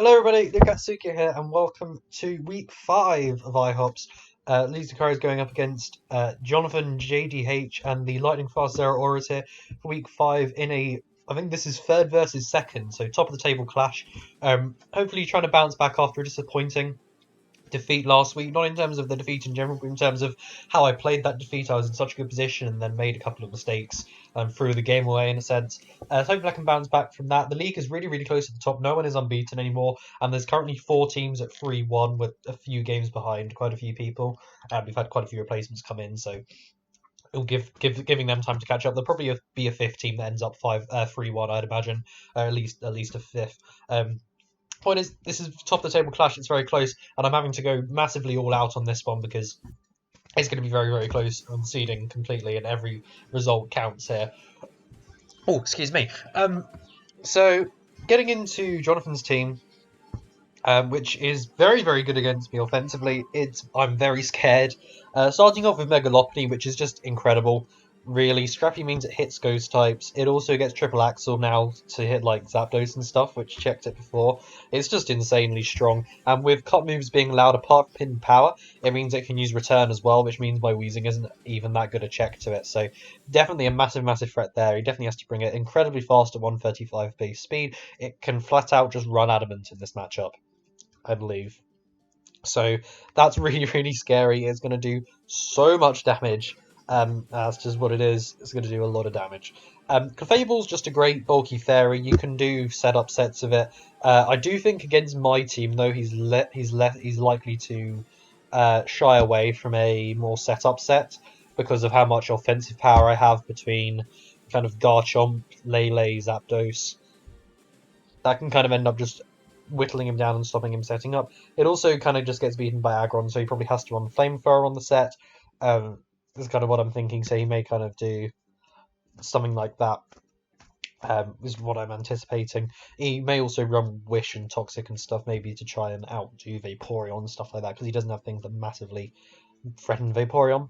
Hello everybody, Lucatsuki here, and welcome to week 5 of IHops. Leeds Lucarios going up against JonathonJDH and the lightning fast Zeraoras here for week 5 in I think this is third versus second, so top of the table clash. Hopefully trying to bounce back after a disappointing defeat last week, not in terms of the defeat in general, but in terms of how I played that defeat. I was in such a good position and then made a couple of mistakes and threw the game away in a sense. So hopefully I can bounce back from that. The league is really, really close to the top. No one is unbeaten anymore, and there's currently 4 teams at 3-1 with a few games behind, quite a few people. We've had quite a few replacements come in, so it'll giving them time to catch up. There'll probably be a fifth team that ends up 3-1, I'd imagine, or at least a fifth. Point is, this is top of the table clash. It's very close, and I'm having to go massively all out on this one because it's going to be very, very close on seeding completely, and every result counts here. Oh, excuse me. So getting into Jonathan's team, which is very, very good against me offensively. I'm very scared. Starting off with Mega Lopunny, which is just incredible. Really, Scrappy means it hits ghost types. It also gets triple axle now to hit like Zapdos and stuff, which checked it before. It's just insanely strong. And with cut moves being allowed apart from hidden power, it means it can use return as well, which means my Weezing isn't even that good a check to it. So definitely a massive, massive threat there. He definitely has to bring it incredibly fast at 135 base speed. It can flat out just run adamant in this matchup, I believe. So that's really, really scary. It's going to do so much damage. That's just what it is. It's going to do a lot of damage. Clefable's just a great bulky fairy. You can do setup sets of it. I do think against my team, though, he's likely to shy away from a more setup set because of how much offensive power I have between kind of Garchomp, Lele, Zapdos. That can kind of end up just whittling him down and stopping him setting up. It also kind of just gets beaten by Aggron, so he probably has to run Flamethrower on the set. Is kind of what I'm thinking, so he may kind of do something like that. Is what I'm anticipating. He may also run Wish and Toxic and stuff, maybe to try and outdo Vaporeon and stuff like that, because he doesn't have things that massively threaten Vaporeon.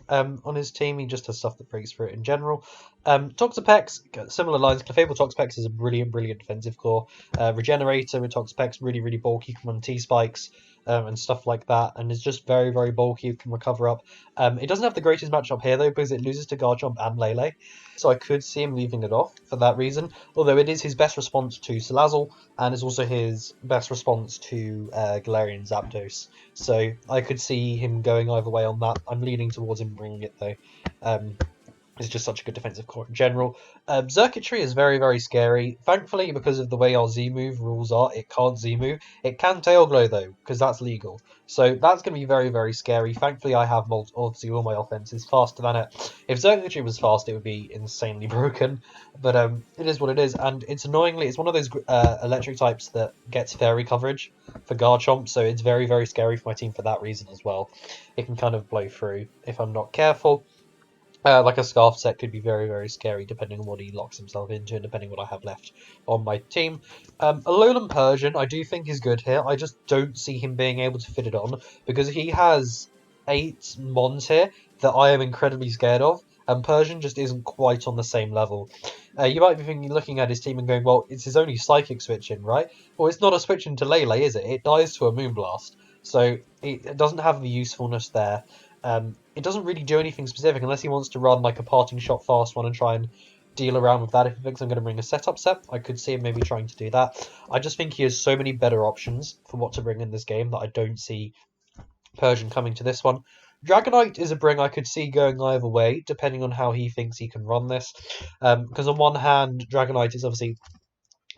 On his team. He just has stuff that breaks through it in general. Toxapex, similar lines. Clefable Toxapex is a brilliant, brilliant defensive core. Regenerator with Toxapex, really, really bulky, can run T-Spikes and stuff like that, and is just very, very bulky, can recover up. It doesn't have the greatest matchup here, though, because it loses to Garchomp and Lele, so I could see him leaving it off for that reason, although it is his best response to Salazzle, and is also his best response to Galarian Zapdos. So I could see him going either way on that. I'm leaning towards him bringing it, though. It's just such a good defensive core in general. Circuitry is very, very scary. Thankfully, because of the way our Z-move rules are, it can't Z-move. It can Tail Glow, though, because that's legal. So that's going to be very, very scary. Thankfully, I have obviously all my offense is faster than it. If Circuitry was fast, it would be insanely broken. But it is what it is, and it's one of those electric types that gets fairy coverage for Garchomp, so it's very, very scary for my team for that reason as well. It can kind of blow through if I'm not careful. Like a Scarf set could be very, very scary depending on what he locks himself into and depending on what I have left on my team. Alolan Persian I do think is good here. I just don't see him being able to fit it on because he has 8 Mons here that I am incredibly scared of, and Persian just isn't quite on the same level. You might be looking at his team and going, well, it's his only Psychic switch in, right? Well, it's not a switch into Lele, is it? It dies to a Moonblast, so it doesn't have the usefulness there. It doesn't really do anything specific unless he wants to run like a parting shot fast one and try and deal around with that. If he thinks I'm going to bring a setup set, I could see him maybe trying to do that. I just think he has so many better options for what to bring in this game that I don't see Persian coming to this one. Dragonite is a bring I could see going either way, depending on how he thinks he can run this. Because on one hand, Dragonite is obviously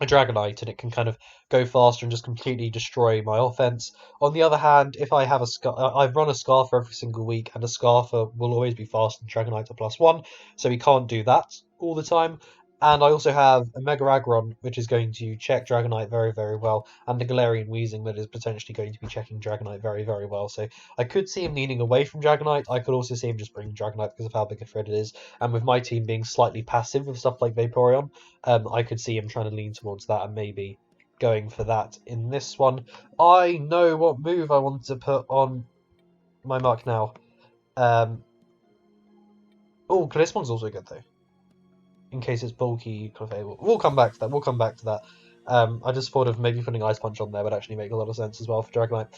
a Dragonite and it can kind of go faster and just completely destroy my offense. On the other hand, if I have I've run a Scarfer every single week, and a Scarfer will always be faster than Dragonite at +1, so he can't do that all the time. And I also have a Mega Aggron, which is going to check Dragonite very, very well, and the Galarian Weezing that is potentially going to be checking Dragonite very, very well. So I could see him leaning away from Dragonite. I could also see him just bringing Dragonite because of how big a threat it is. And with my team being slightly passive with stuff like Vaporeon, I could see him trying to lean towards that and maybe going for that in this one. I know what move I want to put on my mark now. Oh, this one's also good though. In case it's bulky Clefable. We'll come back to that. I just thought of maybe putting Ice Punch on there would actually make a lot of sense as well for Dragonite.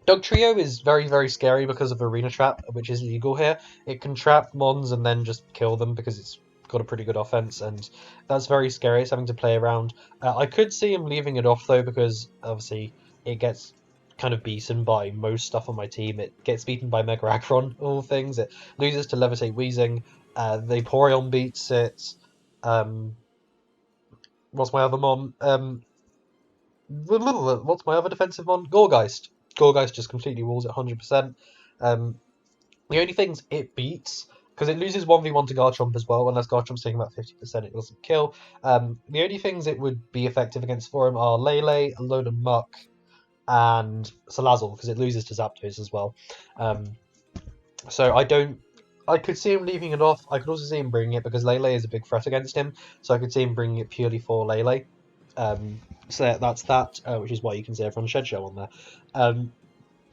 Dugtrio is very, very scary because of Arena Trap, which is legal here. It can trap Mons and then just kill them because it's got a pretty good offense, and that's very scary. It's having to play around. I could see him leaving it off though, because obviously it gets kind of beaten by most stuff on my team. It gets beaten by Mega Aggron, all things. It loses to Levitate Weezing. Vaporeon beats it. What's my other mon? What's my other defensive mon? Gourgeist. Gourgeist just completely walls it 100%. The only things it beats, because it loses 1v1 to Garchomp as well, unless Garchomp's taking about 50%, it doesn't kill. The only things it would be effective against for him are Lele, a load of Muck, and Salazzle, because it loses to Zapdos as well. So I could see him leaving it off. I could also see him bringing it, because Lele is a big threat against him, so I could see him bringing it purely for Lele. So that's that, which is why you can see everyone's Shed Show on there.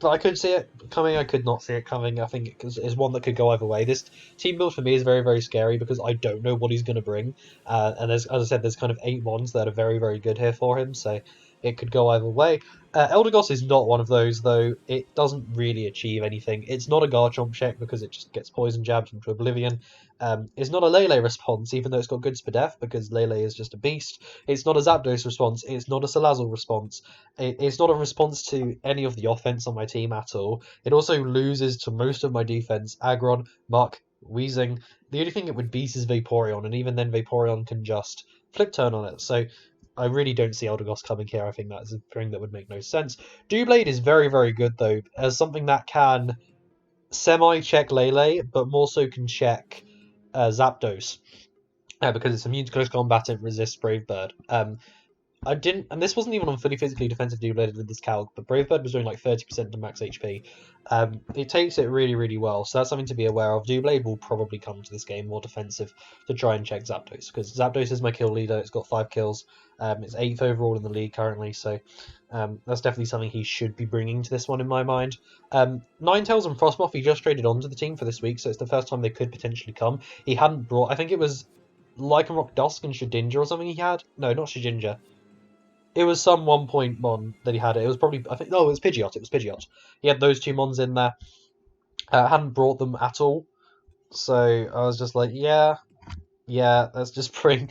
But I could see it coming, I could not see it coming. I think it's one that could go either way. This team build for me is very, very scary because I don't know what he's going to bring. And as I said, there's kind of 8 ones that are very, very good here for him, so it could go either way. Eldegoss is not one of those, though. It doesn't really achieve anything. It's not a Garchomp check because it just gets poison jabbed into oblivion. It's not a Lele response, even though it's got good Spadef, because Lele is just a beast. It's not a Zapdos response. It's not a Salazzle response. It's not a response to any of the offense on my team at all. It also loses to most of my defense. Aggron, Muck, Weezing. The only thing it would beat is Vaporeon, and even then Vaporeon can just flip turn on it. So I really don't see Eldegoss coming here. I think that's a thing that would make no sense. Doublade is very, very good, though, as something that can semi-check Lele, but more so can check Zapdos. Because it's immune to close combat and resists Brave Bird. I didn't, and this wasn't even on fully physically defensive Doublade with this calc, but Brave Bird was doing like 30% to max HP. It takes it really, really well, so that's something to be aware of. Doublade will probably come to this game more defensive to try and check Zapdos, because Zapdos is my kill leader. It's got 5 kills. It's 8th overall in the league currently, so that's definitely something he should be bringing to this one in my mind. Ninetales and Frostmoth he just traded onto the team for this week, so it's the first time they could potentially come. He hadn't brought, I think it was Lycanroc Dusk and Shedinja or something he had? No, not Shedinja. It was some 1-point mon that he had. It was probably, I think, no, it was Pidgeot. It was Pidgeot. He had those 2 mons in there. Hadn't brought them at all. So I was just like, yeah, let's just bring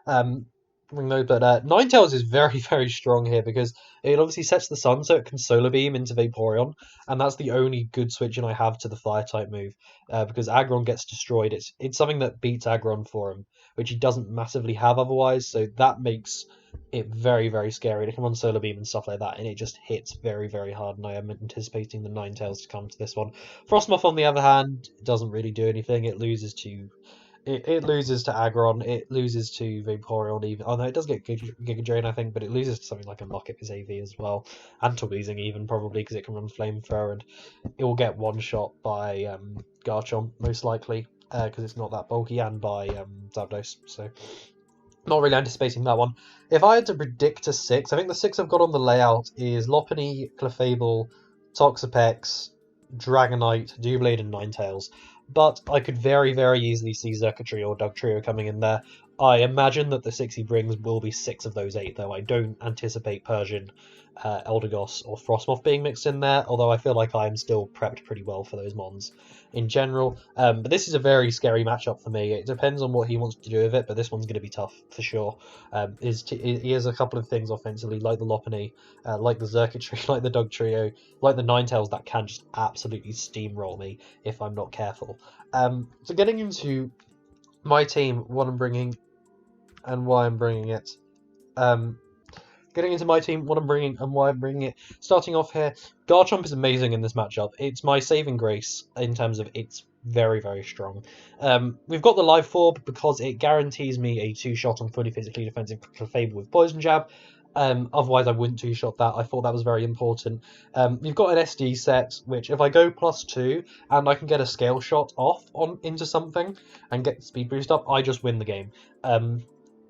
those. But Ninetales is very, very strong here because it obviously sets the sun so it can Solar Beam into Vaporeon, and that's the only good switching I have to the Fire type move. Because Aggron gets destroyed. It's something that beats Aggron for him, which he doesn't massively have otherwise. So that makes it very, very scary to come on Solar Beam and stuff like that, and it just hits very, very hard, and I am anticipating the Ninetales to come to this one. Frostmoth, on the other hand, doesn't really do anything. It loses to Aggron, it loses to Vaporeon even. Oh no, it does get Giga Drain, I think, but it loses to something like a Muck if it's AV as well, and to Weezing even, probably, because it can run Flamethrower, and it will get one-shot by Garchomp, most likely, because it's not that bulky, and by Zapdos, so not really anticipating that one. If I had to predict a 6, I think the 6 I've got on the layout is Lopunny, Clefable, Toxapex, Dragonite, Doublade, and Ninetales. But I could very, very easily see Zerkatrio or Dugtrio coming in there. I imagine that the 6 he brings will be 6 of those 8, though. I don't anticipate Persian, Eldegoss, or Frostmoth being mixed in there, although I feel like I am still prepped pretty well for those mons in general. But this is a very scary matchup for me. It depends on what he wants to do with it, but this one's going to be tough for sure. He has a couple of things offensively, like the Lopunny, like the Zerkatrio, like the Dugtrio, like the Ninetales that can just absolutely steamroll me if I'm not careful. So getting into my team, what I'm bringing and why I'm bringing it. Getting into my team, what I'm bringing and why I'm bringing it. Starting off here, Garchomp is amazing in this matchup. It's my saving grace in terms of it's very, very strong. We've got the Life Orb because it guarantees me a 2-shot on fully physically defensive Clefable with Poison Jab. Otherwise, I wouldn't 2-shot that. I thought that was very important. You've got an SD set, which if I go +2 and I can get a Scale Shot off into something and get the speed boost up, I just win the game.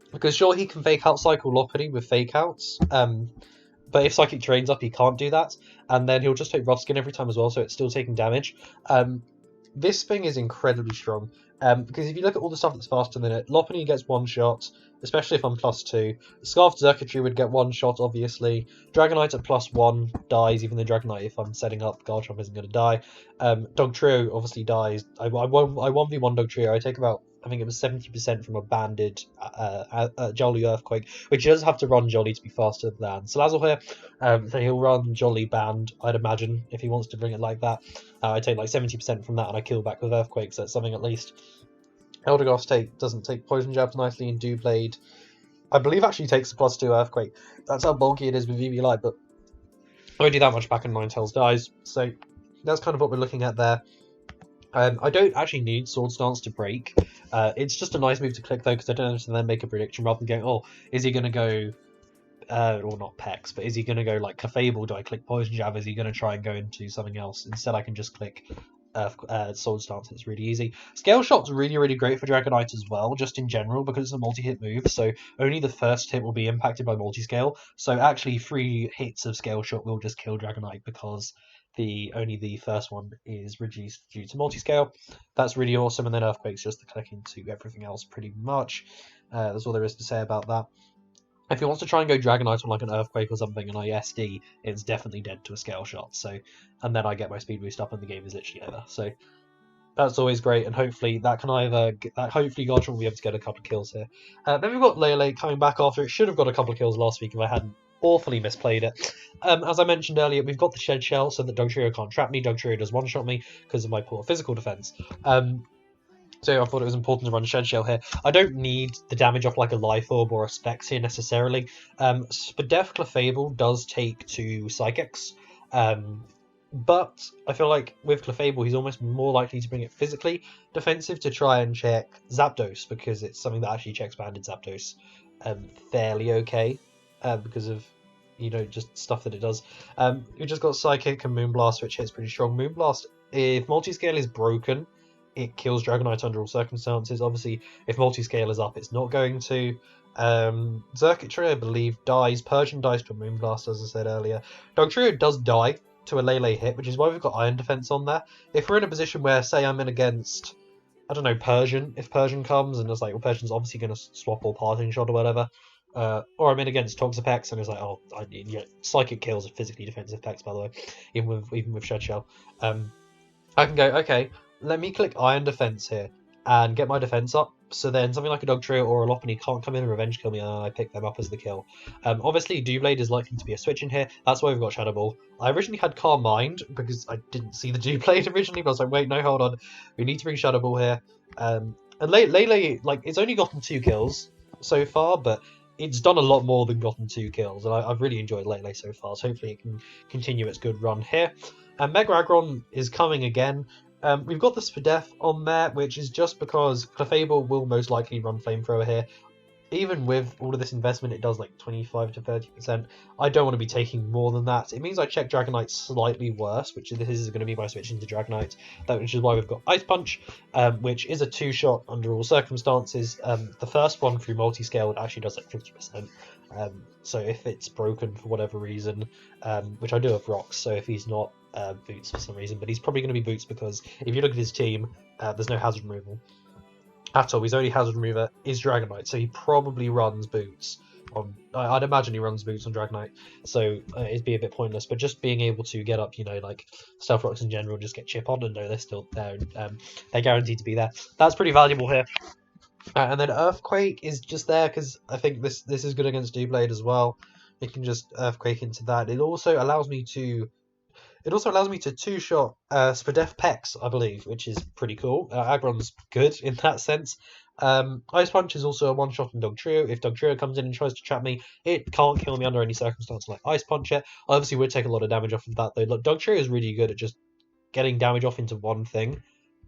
Because sure, he can Fake Out Cycle Lopunny with Fake Outs, but if Psychic Drain's up, he can't do that, and then he'll just take Rough Skin every time as well, so it's still taking damage. This thing is incredibly strong. Because if you look at all the stuff that's faster than it, Lopunny gets one shot, especially if I'm +2. Scarfed Zerkatry would get one shot, obviously. Dragonite at +1 dies, even though Dragonite, if I'm setting up Garchomp, isn't going to die. Dugtrio obviously dies. I 1v1 Dugtrio. I take about, I think it was 70% from a banded Jolly Earthquake, which he does have to run Jolly to be faster than Salazzle here. So he'll run Jolly band, I'd imagine, if he wants to bring it like that. I take like 70% from that and I kill back with Earthquake, so that's something at least. Eldegoss doesn't take Poison Jabs nicely, and Doublade, I believe, actually takes the +2 Earthquake. That's how bulky it is with VV Light, but I won't do that much back and Ninetales dies, so that's kind of what we're looking at there. I don't actually need Sword Stance to break. It's just a nice move to click, though, because I don't have to then make a prediction rather than going, oh, is he going to go, or not Pex, but is he going to go like Clefable? Do I click Poison Jab? Is he going to try and go into something else? Instead, I can just click Sword Stance. It's really easy. Scale Shot's really, really great for Dragonite as well, just in general, because it's a multi-hit move, so only the first hit will be impacted by multi-scale. So actually 3 hits of Scale Shot will just kill Dragonite because only the first one is reduced due to multi-scale. That's really awesome, and then Earthquake's just the click into everything else pretty much. That's all there is to say about that. If he wants to try and go Dragonite on like an Earthquake or something and ISD, it's definitely dead to a Scale Shot. So, and then I get my speed boost up and the game is literally over. So that's always great, and hopefully that can hopefully Garchomp will be able to get a couple of kills here. Then we've got Lele coming back after it should have got a couple of kills last week if I hadn't awfully misplayed it. As I mentioned earlier, we've got the Shed Shell so that Dugtrio can't trap me. Dugtrio does one-shot me because of my poor physical defense. So I thought it was important to run Shed Shell here. I don't need the damage off like a Life Orb or a Specs here necessarily. Spadef Clefable does take 2 Psychics. But I feel like with Clefable, he's almost more likely to bring it physically defensive to try and check Zapdos, because it's something that actually checks banded Zapdos fairly okay, because of, you know, just stuff that it does. We just got Psychic and Moonblast, which hits pretty strong. Moonblast, if multi-scale is broken, it kills Dragonite under all circumstances. Obviously, if multi-scale is up, it's not going to. Zerkatry, I believe, dies. Persian dies to a Moonblast, as I said earlier. Dugtrio does die to a Lele hit, which is why we've got Iron Defense on there. If we're in a position where, say, I'm in against, I don't know, Persian, if Persian comes and it's like, well, Persian's obviously going to swap or Parting Shot or whatever, or I'm in against Toxapex and it's like, oh, Psychic kills are physically defensive Pex, by the way, even with Shed Shell. I can go, okay, let me click Iron Defense here and get my defense up, so then something like a Dugtrio or a Lopunny can't come in and revenge kill me, and I pick them up as the kill. Obviously, Doublade is likely to be a switch in here. That's why we've got Shadow Ball. I originally had Calm Mind because I didn't see the Doublade originally, but I was like, wait, no, hold on. We need to bring Shadow Ball here. And Lele, like, it's only gotten 2 kills so far, but it's done a lot more than gotten 2 kills, and I've really enjoyed Lele so far, so hopefully it can continue its good run here. And Mega Aggron is coming again. We've got the Spadef on there, which is just because Clefable will most likely run Flamethrower here. Even with all of this investment, it does like 25 to 30%. I don't want to be taking more than that. It means I check Dragonite slightly worse, which this is going to be my switch into Dragonite, which is why we've got Ice Punch, which is a 2-shot under all circumstances. The first one through multi-scale actually does like 50%. So if it's broken for whatever reason, which I do have Rocks, so if he's not Boots for some reason, but he's probably going to be Boots because if you look at his team, there's no hazard removal at all. His only hazard remover is Dragonite, so he probably runs Boots on. I'd imagine he runs Boots on Dragonite, so it'd be a bit pointless. But just being able to get up, you know, like Stealth Rocks in general, just get Chip on and know they're still there. They're guaranteed to be there. That's pretty valuable here. And then Earthquake is just there because I think this is good against Doublade as well. It can just Earthquake into that. It also allows me to 2-shot Spadef Pex, I believe, which is pretty cool. Aggron's good in that sense. Ice Punch is also a 1-shot on Dugtrio. If Dugtrio comes in and tries to trap me, it can't kill me under any circumstance like Ice Punch it. Obviously, would take a lot of damage off of that, though. Look, Dugtrio is really good at just getting damage off into one thing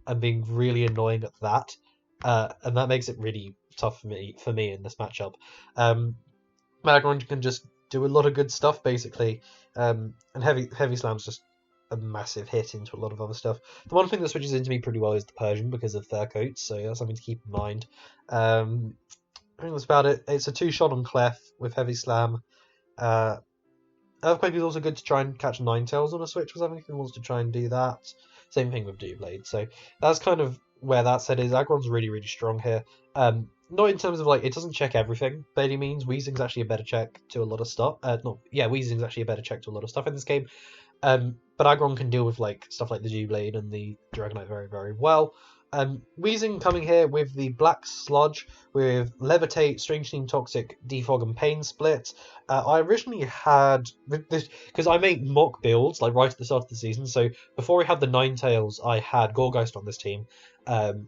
and being really annoying at that. And that makes it really tough for me in this matchup. Aggron can just do a lot of good stuff, basically. And Heavy Slam's just a massive hit into a lot of other stuff. The one thing that switches into me pretty well is the Persian because of Fur Coats, so that's something to keep in mind. I think that's about it. It's a 2-shot on Clef with Heavy Slam. Earthquake is also good to try and catch Ninetales on a switch or something if he wants to try and do that. Same thing with Doublade. So that's kind of where that said is Aggron's really, really strong here. Not in terms of like it doesn't check everything by any means. Weezing's actually a better check to a lot of stuff. Weezing's actually a better check to a lot of stuff in this game. But Aggron can deal with like stuff like the G-Blade and the Dragonite very, very well. Weezing coming here with the Black Sludge, with Levitate, Strange Team, Toxic, Defog, and Pain Split. I originally had this because I make mock builds like right at the start of the season. So before we had the Ninetales, I had Gourgeist on this team, and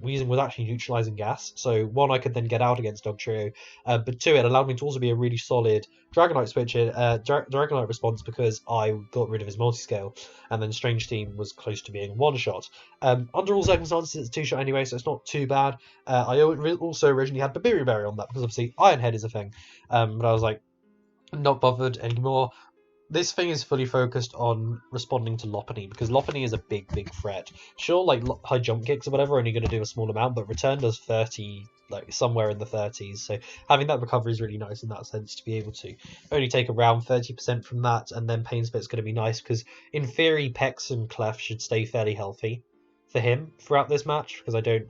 Weezing was actually neutralizing gas. So one, I could then get out against Dugtrio, but two, it allowed me to also be a really solid Dragonite switch, Dragonite response because I got rid of his multi-scale, and then Strange Team was close to being one-shot. Under all circumstances, it's two-shot anyway, so it's not too bad. I also originally had Babiri Berry on that because obviously Iron Head is a thing, but I was like, not bothered anymore. This thing is fully focused on responding to Lopunny because Lopunny is a big, big threat. Sure, like high jump kicks or whatever are only going to do a small amount, but return does 30, like somewhere in the 30s. So having that recovery is really nice in that sense to be able to only take around 30% from that, and then Pain Split's going to be nice because in theory Pex and Clef should stay fairly healthy for him throughout this match because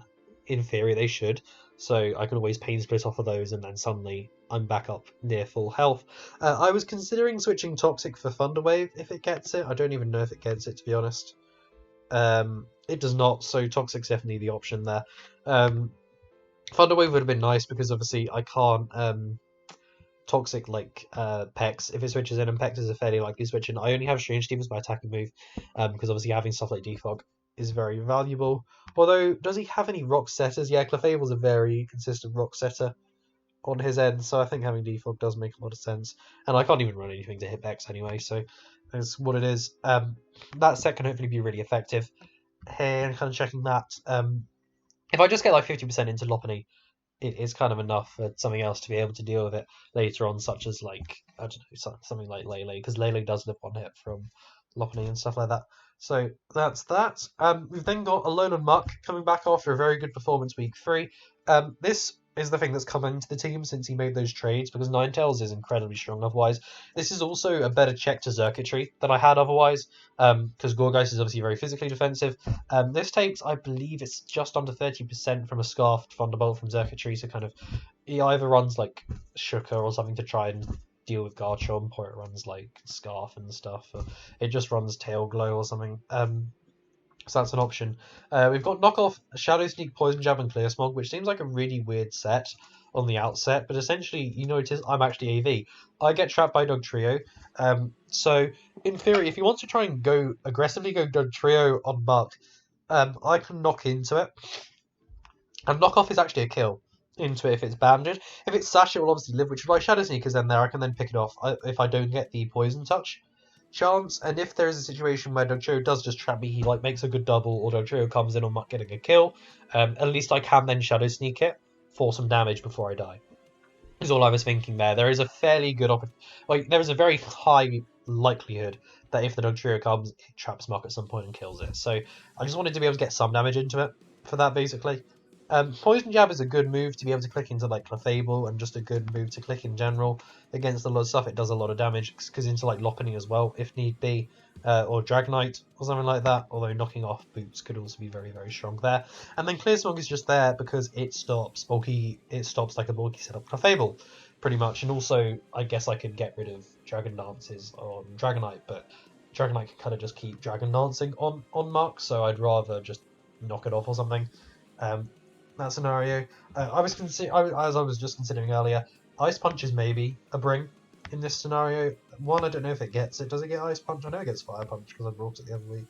in theory they should. So I can always Pain Split off of those, and then suddenly I'm back up near full health. I was considering switching Toxic for Thunder Wave if it gets it. I don't even know if it gets it, to be honest. It does not, so Toxic's definitely the option there. Thunder Wave would have been nice because obviously I can't Toxic like Pex. If it switches in, and Pex is a fairly likely switch in, I only have Strange Team as my attacking move because obviously having stuff like Defog is very valuable. Although, does he have any rock setters? Yeah, Clefable's a very consistent rock setter on his end, so I think having Defog does make a lot of sense. And I can't even run anything to hit Pex anyway, so that's what it is. That set can hopefully be really effective. Here, and kind of checking that. If I just get like 50% into Lopunny, it is kind of enough for something else to be able to deal with it later on, such as like, I don't know, something like Lele, because Lele does live one hit from Lopunny and stuff like that. So that's that. We've then got Alolan Muck coming back after a very good performance week 3. This is the thing that's come into the team since he made those trades, because Ninetales is incredibly strong otherwise. This is also a better check to Circuitry than I had otherwise, because Gourgeist is obviously very physically defensive. This takes, I believe it's just under 30% from a Scarfed Thunderbolt from Circuitry, so kind of, he either runs like Shooker or something to try and deal with Garchomp, or it runs like Scarf and stuff, or it just runs Tail Glow or something. So that's an option. We've got Knockoff, Shadow Sneak, Poison Jab, and Clear Smog, which seems like a really weird set on the outset, but essentially you notice I'm actually AV. I get trapped by Dugtrio, so in theory, if you want to try and aggressively go Dugtrio on Muck, I can knock into it, and Knockoff is actually a kill into it if it's banded. If it's Sash, it will obviously live, which is why Shadow Sneak is then there. I can then pick it off if I don't get the Poison Touch chance, and if there is a situation where Dugtrio does just trap me, he like makes a good double, or Dugtrio comes in on Muck getting a kill, at least I can then Shadow Sneak it for some damage before I die. Is all I was thinking there. There is a fairly good there is a very high likelihood that if the Dugtrio comes, it traps Muck at some point and kills it. So I just wanted to be able to get some damage into it for that, basically. Poison Jab is a good move to be able to click into like Clefable, and just a good move to click in general against a lot of stuff. It does a lot of damage because into like Lopunny as well if need be, or Dragonite or something like that. Although knocking off Boots could also be very, very strong there. And then Clear Smog is just there because it stops like a bulky setup Clefable pretty much. And also I guess I could get rid of Dragon Dances on Dragonite, but Dragonite can kind of just keep Dragon Dancing on Muck, so I'd rather just knock it off or something. That scenario. As I was just considering earlier, Ice Punch is maybe a bring in this scenario. One, I don't know if it gets it. Does it get Ice Punch? I know it gets Fire Punch because I brought it the other week.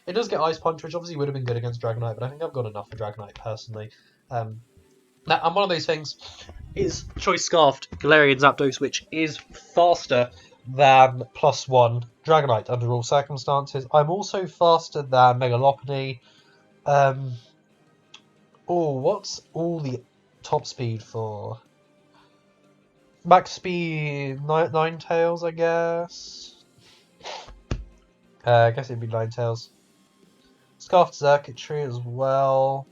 It does get Ice Punch, which obviously would have been good against Dragonite, but I think I've got enough for Dragonite personally. Now, and one of those things is Choice Scarfed Galarian Zapdos, which is faster than +1 Dragonite under all circumstances. I'm also faster than Mega Lopunny. What's all the top speed for? Max speed, Ninetales, I guess. I guess it'd be Ninetales. Scarfed Circuitry as well.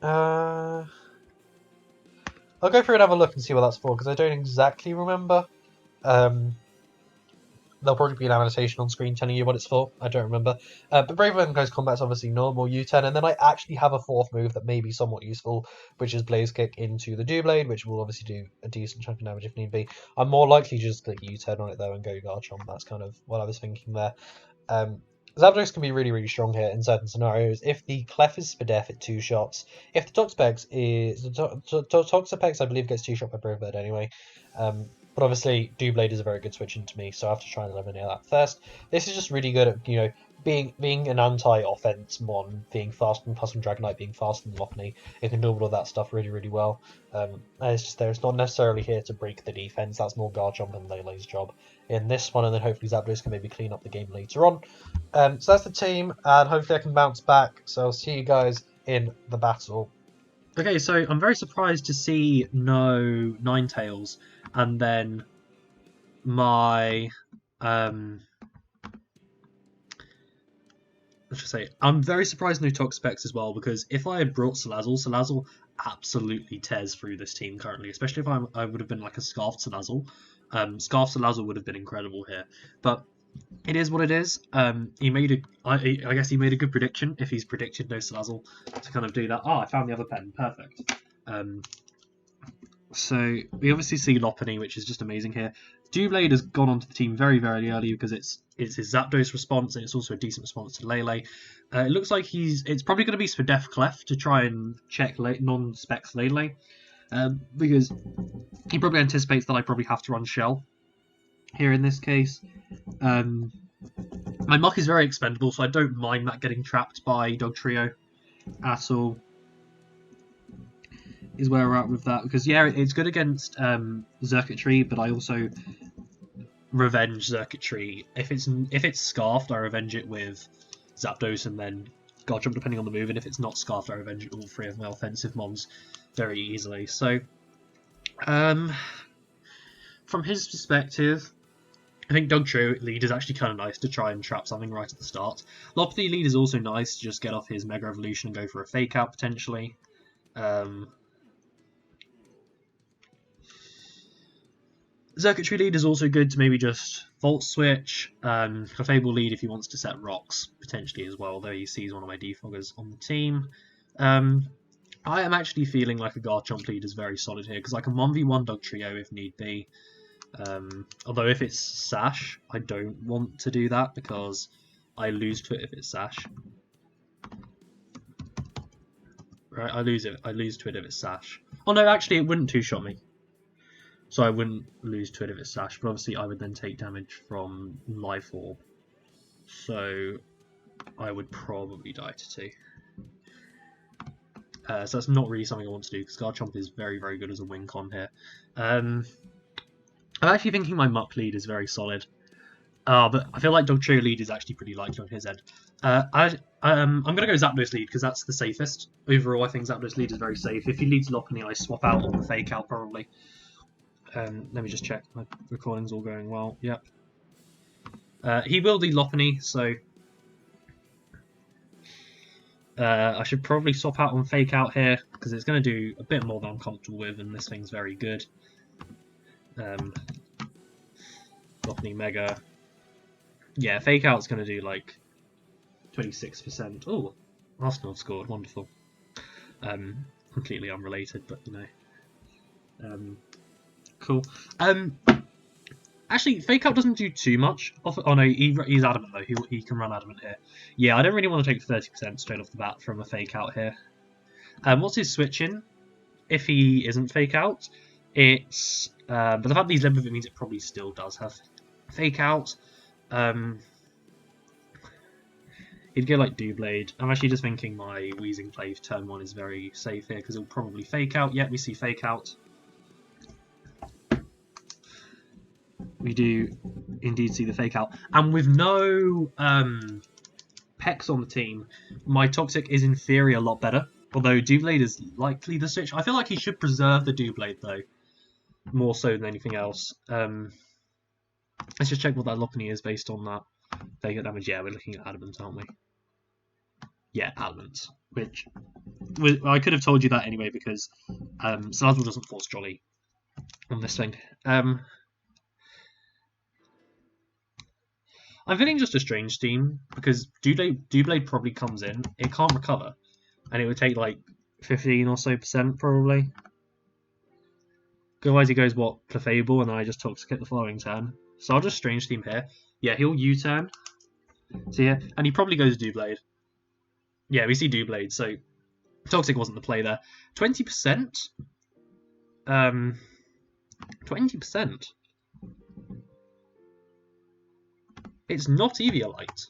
I'll go through and have a look and see what that's for, because I don't exactly remember. There'll probably be an annotation on screen telling you what it's for. I don't remember. But Brave and Close Combat's obviously normal U-turn, and then I actually have a fourth move that may be somewhat useful, which is Blaze Kick into the Doublade, which will obviously do a decent chunk of damage if need be. I'm more likely just click U-turn on it though and go Garchomp. That's kind of what I was thinking there. Zapdos can be really, really strong here in certain scenarios. If the Clef is Spadef at 2 shots, if the Toxapex is... Toxapex, I believe, gets 2 shot by Brave Bird anyway. But obviously, Doublade is a very good switch into me, so I have to try and eliminate that first. This is just really good at, being an anti-offense mon, being fast and plus Dragonite being faster than Lopunny. It can do all of that stuff really, really well. It's just there. It's not necessarily here to break the defense. That's more Garchomp and Lele's job in this one, and then hopefully Zapdos can maybe clean up the game later on. So that's the team, and hopefully I can bounce back. So I'll see you guys in the battle. Okay, so I'm very surprised to see no Ninetales, and then my let's just say I'm very surprised no Toxapex as well, because if I had brought Salazzle absolutely tears through this team currently, especially if I would have been like a Scarf Salazzle. Scarf Salazzle would have been incredible here, but it is what it is. He made I guess he made a good prediction if he's predicted no Salazzle to kind of do that. I found the other pen. Perfect. So we obviously see Lopunny, which is just amazing here. Doublade has gone onto the team very, very early because it's his Zapdos response, and it's also a decent response to Lele. It looks like it's probably going to be Spadef Clef to try and check non-specs Lele, because he probably anticipates that I probably have to run Shell here in this case. My Muck is very expendable, so I don't mind that getting trapped by Dugtrio at all. Is where we're at with that, because yeah, it's good against Xurkitree, but I also revenge Xurkitree. If it's Scarfed, I revenge it with Zapdos and then Garchomp depending on the move, and if it's not Scarfed, I revenge it with all 3 of my offensive mons very easily. So from his perspective, I think Dugtrio lead is actually kind of nice to try and trap something right at the start. Lopunny lead is also nice to just get off his Mega Evolution and go for a Fake Out potentially. Xurkitree lead is also good to maybe just Volt Switch. Clefable lead if he wants to set rocks potentially as well, though he sees one of my defoggers on the team. I am actually feeling like a Garchomp lead is very solid here, because I can 1v1 Dugtrio if need be. Although if it's Sash, I don't want to do that because I lose to it if it's Sash. Right, I lose to it if it's Sash. Oh no, actually it wouldn't 2-shot me. So I wouldn't lose to it if it's Sash, but obviously I would then take damage from Life Orb. So I would probably die to 2. So that's not really something I want to do, because Garchomp is very, very good as a win con here. I'm actually thinking my Muck lead is very solid. But I feel like Dugtrio lead is actually pretty likely on his end. I'm going to go Zapdos lead, because that's the safest. Overall, I think Zapdos lead is very safe. If he leads Lopunny, I swap out on the Fake Out probably. Let me just check. My recording's all going well. Yep. He will lead Lopunny, so I should probably swap out on Fake Out here, because it's going to do a bit more than I'm comfortable with, and this thing's very good. Lopunny Mega. Yeah, Fake Out's going to do like 26%. Oh, Arsenal scored. Wonderful. Completely unrelated, but you know. Cool. Actually, Fake Out doesn't do too much. Oh no, he's Adamant though. He can run Adamant here. Yeah, I don't really want to take 30% straight off the bat from a Fake Out here. What's his switch in? If he isn't Fake Out, it's but the fact that he's led with it means it probably still does have Fake Out. He'd go like Doublade. I'm actually just thinking my Wheezing play turn 1 is very safe here, because he'll probably Fake Out. Yep, we see Fake Out. We do indeed see the Fake Out. And with no Pex on the team, my Toxic is in theory a lot better. Although Doublade is likely the switch. I feel like he should preserve the Doublade though, more so than anything else. Let's just check what that Lopunny is based on that Fake Out damage. Yeah, we're looking at Adamant, aren't we? Yeah, Adamant. Which I could have told you that anyway, because Salazzle doesn't force Jolly on this thing. I'm feeling just a strange team because Dewblade probably comes in. It can't recover, and it would take like 15 or so % probably. Otherwise, he goes what clefable, and then I just toxicate the following turn. So I'll just strange team here. Yeah, he'll U-turn. So yeah, and he probably goes Dewblade. Yeah, we see Dewblade, so toxic wasn't the play there. 20%. 20%. It's not Eviolite.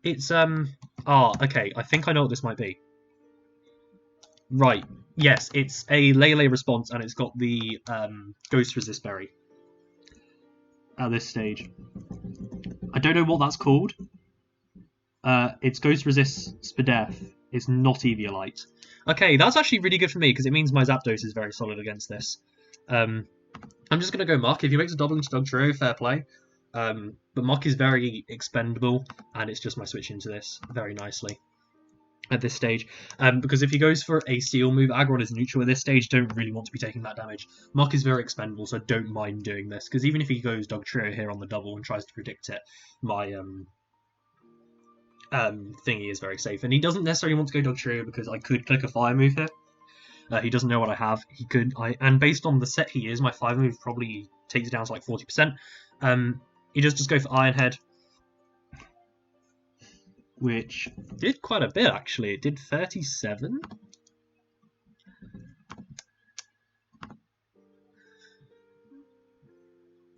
It's okay, I think I know what this might be. Right. Yes, it's a Lele response, and it's got the Ghost Resist Berry at this stage. I don't know what that's called. It's Ghost Resist Spadef. It's not Eviolite. Okay, that's actually really good for me because it means my Zapdos is very solid against this. I'm just going to go Muck. If he makes a double into Dugtrio, fair play. But Muck is very expendable, and it's just my switch into this very nicely at this stage. Because if he goes for a Steel move, Aggron is neutral at this stage, don't really want to be taking that damage. Muck is very expendable, so I don't mind doing this, because even if he goes Dugtrio here on the double and tries to predict it, my thingy is very safe. And he doesn't necessarily want to go Dugtrio because I could click a Fire move here. He doesn't know what I have. He could, and based on the set he is, my Fire move probably takes it down to like 40%. He does just go for Iron Head, which did quite a bit actually. It did 37.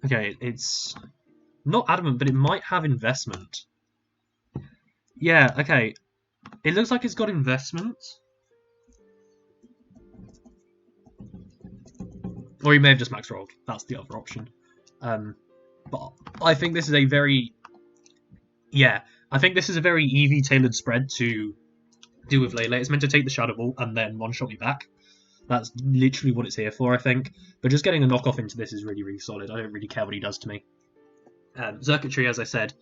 Okay, it's not adamant, but it might have investment. Yeah, okay. It looks like it's got investment. Or he may have just max rolled. That's the other option. But I think this is a very... Yeah, I think this is a very Eevee tailored spread to deal with Lele. It's meant to take the Shadow Ball and then one-shot me back. That's literally what it's here for, I think. But just getting a knockoff into this is really, really solid. I don't really care what he does to me. Circuitry, as I said,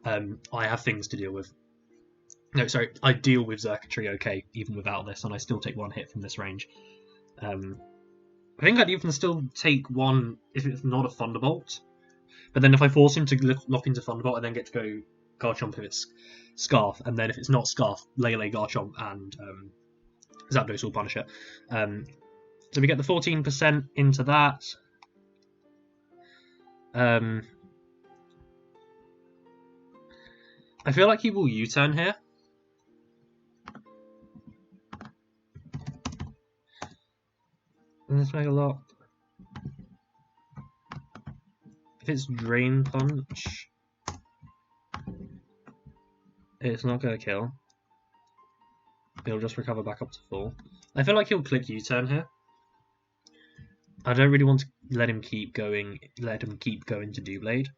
I have things to deal with. No, sorry, I deal with Circuitry okay, even without this, and I still take one hit from this range. I think I'd even still take one if it's not a Thunderbolt. But then if I force him to lock into Thunderbolt, I then get to go Garchomp if it's Scarf, and then if it's not Scarf, Lele, Garchomp, and Zapdos will punish it. So we get the 14% into that. I feel like he will U-turn here. Let's make a lot. If it's Drain Punch, it's not going to kill. It'll just recover back up to full. I feel like he'll click U-turn here. I don't really want to let him keep going to Dewblade.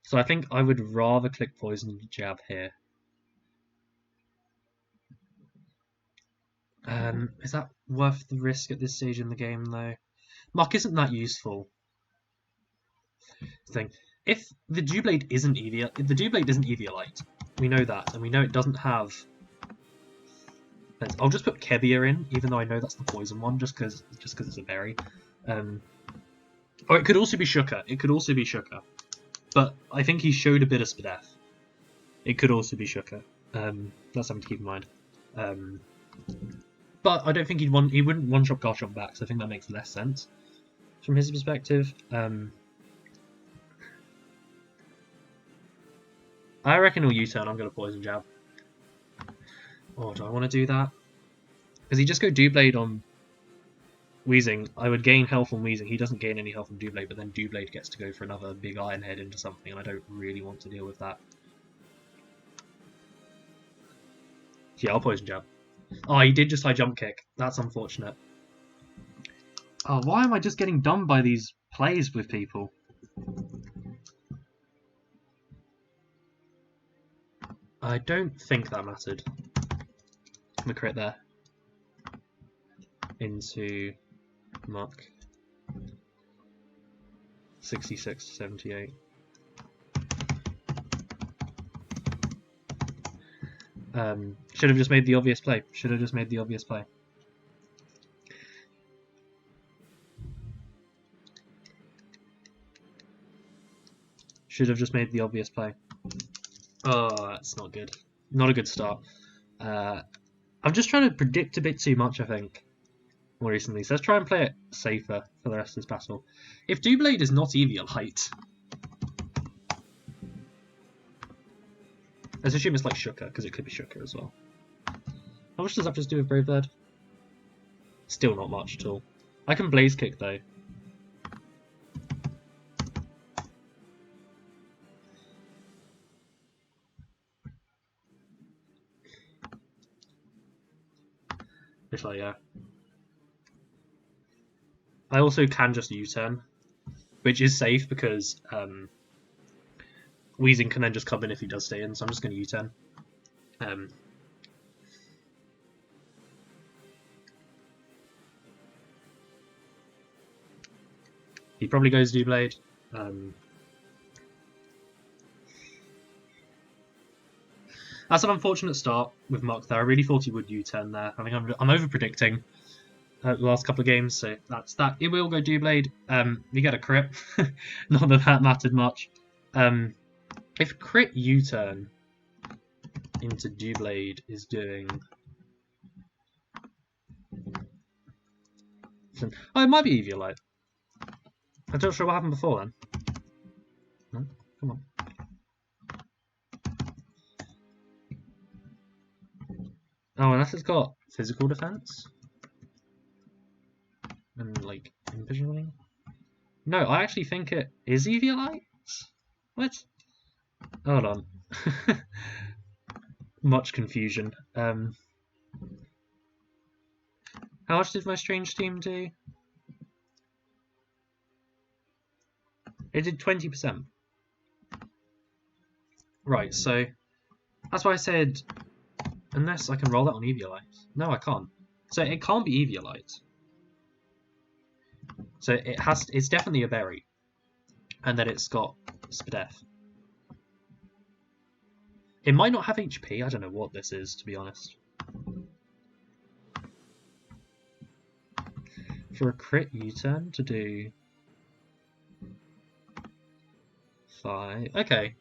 So I think I would rather click Poison Jab here. Is that worth the risk at this stage in the game, though? Muck isn't that useful. If the Dewblade isn't Eviolite, we know that, and we know it doesn't have. I'll just put Kebia in, even though I know that's the poison one, just because it's a berry. Or it could also be Shuka. But I think he showed a bit of Spadef. It could also be Shuka. That's something to keep in mind. But I don't think he wouldn't one-shot Garchomp back, so I think that makes less sense from his perspective. I reckon he'll U-turn. I'm going to Poison Jab. Oh, do I want to do that? Because he just go Dewblade on Weezing. I would gain health on Weezing. He doesn't gain any health on Dewblade, but then Dewblade gets to go for another big Iron Head into something, and I don't really want to deal with that. Yeah, I'll Poison Jab. Oh, he did just high jump kick. That's unfortunate. Oh, why am I just getting done by these plays with people? I don't think that mattered. I'm gonna crit there. Into Muck. 66 to 78. Should have just made the obvious play. Should have just made the obvious play. Oh, that's not good. Not a good start. I'm just trying to predict a bit too much, I think, more recently. So let's try and play it safer for the rest of this battle. If Doublade is not Eviolite, let's assume it's like Shooker, because it could be Shooker as well. How much does that just do with Brave Bird? Still not much at all. I can Blaze Kick though. If I, yeah. I also can just U-turn, which is safe because Weezing can then just come in if he does stay in, so I'm just going to U-turn. He probably goes Doublade. That's an unfortunate start with Muck there. I really thought he would U-turn there. I think I'm over-predicting the last couple of games, so that's that. It will go Doublade. You get a crit. Not that that mattered much. If crit U-turn into Doublade is doing... Oh, it might be Eviolite. I'm not sure what happened before then. No? Come on. Oh, unless it's got physical defense? And, like, envisioning? No, I actually think it is Eviolite? What? Hold on. Much confusion. How much did my strange team do? It did 20%. Right, so that's why I said unless I can roll that on Eviolite. No, I can't. So it can't be Eviolite. So it's definitely a berry. And then it's got Spadef. It might not have HP, I don't know what this is, to be honest. For a crit U-turn to do 5. Okay.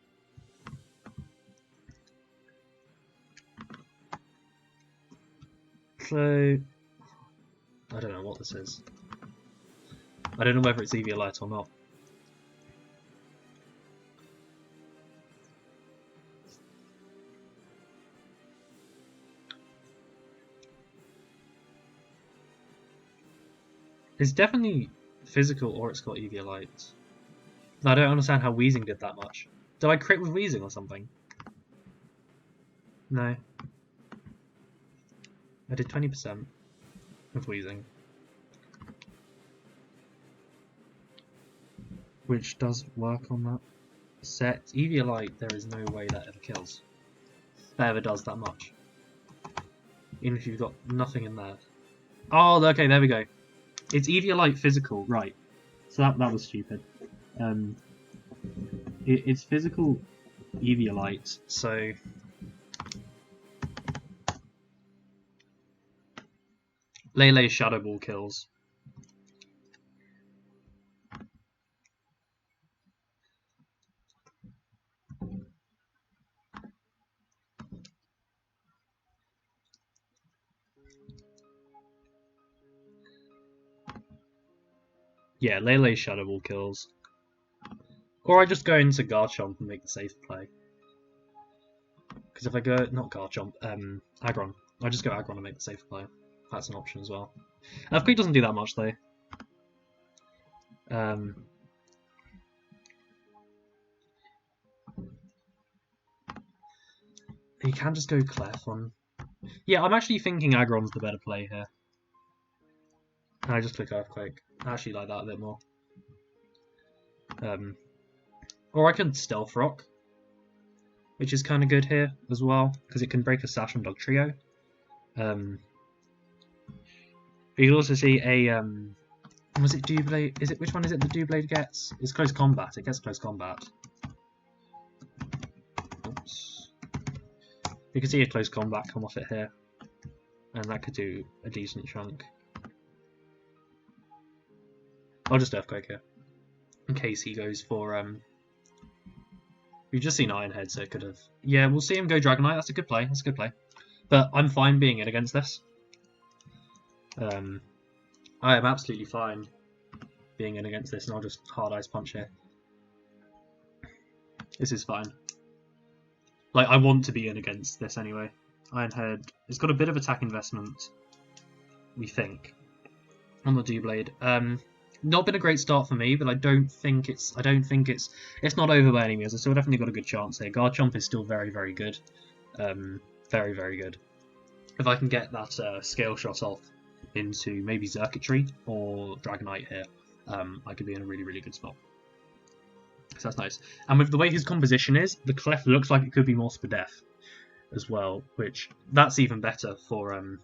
So I don't know what this is. I don't know whether it's Eviolite or not. It's definitely physical or it's got Eviolite. I don't understand how Weezing did that much. Did I crit with Weezing or something? No. I did 20% with Weezing. Which does work on that set. Eviolite, there is no way that ever kills. That ever does that much. Even if you've got nothing in there. Oh, okay, there we go. It's Eviolite physical, right. So that was stupid. It's physical Eviolite, so... Lele's Shadow Ball kills. Yeah, Lele's Shadow Ball kills. Or I just go into Garchomp and make the safe play. Because if I go... not Garchomp, Aggron. I just go Aggron and make the safe play. That's an option as well. Earthquake doesn't do that much though. You can just go Clef on... Yeah, I'm actually thinking Aggron's the better play here. And I just click Earthquake. I actually like that a bit more. Or I can Stealth Rock, which is kind of good here as well, because it can break a Sash on Dugtrio. You can also see a... was it Doublade? Which one is it the Doublade gets? It's Close Combat. It gets Close Combat. Oops. You can see a Close Combat come off it here. And that could do a decent chunk. I'll just Earthquake here. In case he goes for We've just seen Ironhead, so it could have... Yeah, we'll see him go Dragonite. That's a good play. That's a good play. But I'm fine being in against this. I am absolutely fine being in against this, and I'll just hard Ice Punch here. This is fine. Like, I want to be in against this anyway. Ironhead has got a bit of attack investment, we think, on the Doublade. Not been a great start for me, but I don't think it's not over by any means. I've still definitely got a good chance here. Garchomp is still very, very good. Very, very good. If I can get that Scale Shot off into maybe Xurkitree or Dragonite here, I could be in a really, really good spot. So that's nice. And with the way his composition is, the Clef looks like it could be more Spadef as well, which that's even better for...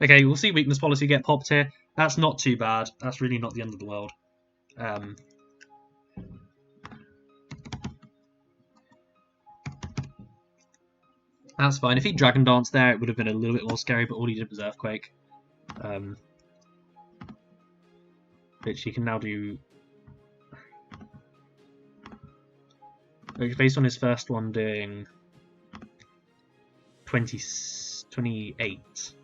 Okay, we'll see Weakness Policy get popped here. That's not too bad. That's really not the end of the world. That's fine. If he Dragon Dance there, it would have been a little bit more scary, but all he did was Earthquake. Which he can now do... Which, based on his first one, doing 28.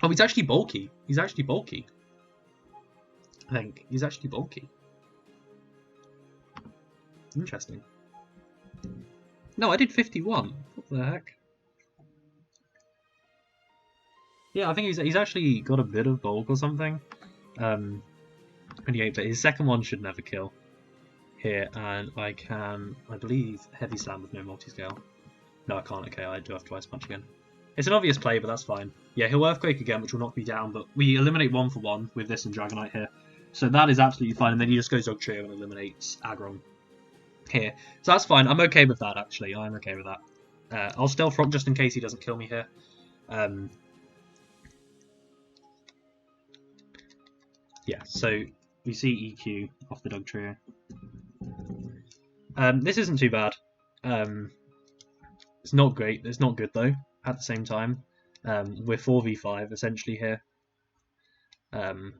Oh, he's actually bulky. He's actually bulky. I think. He's actually bulky. Interesting. No, I did 51. What the heck? Yeah, I think he's actually got a bit of bulk or something. 28, but his second one should never kill. Here, and I can, I believe, Heavy Slam with no multi-scale. No, I can't. Okay, I do have to Ice Punch again. It's an obvious play, but that's fine. Yeah, he'll Earthquake again, which will knock me down, but we eliminate 1 for 1 with this and Dragonite here. So that is absolutely fine, and then he just goes Dugtrio and eliminates Aggron here. So that's fine. I'm okay with that, actually. I'm okay with that. I'll Stealth Rock just in case he doesn't kill me here. Yeah, so we see EQ off the Dugtrio. This isn't too bad. It's not great. It's not good, though, at the same time. We're 4v5, essentially, here. And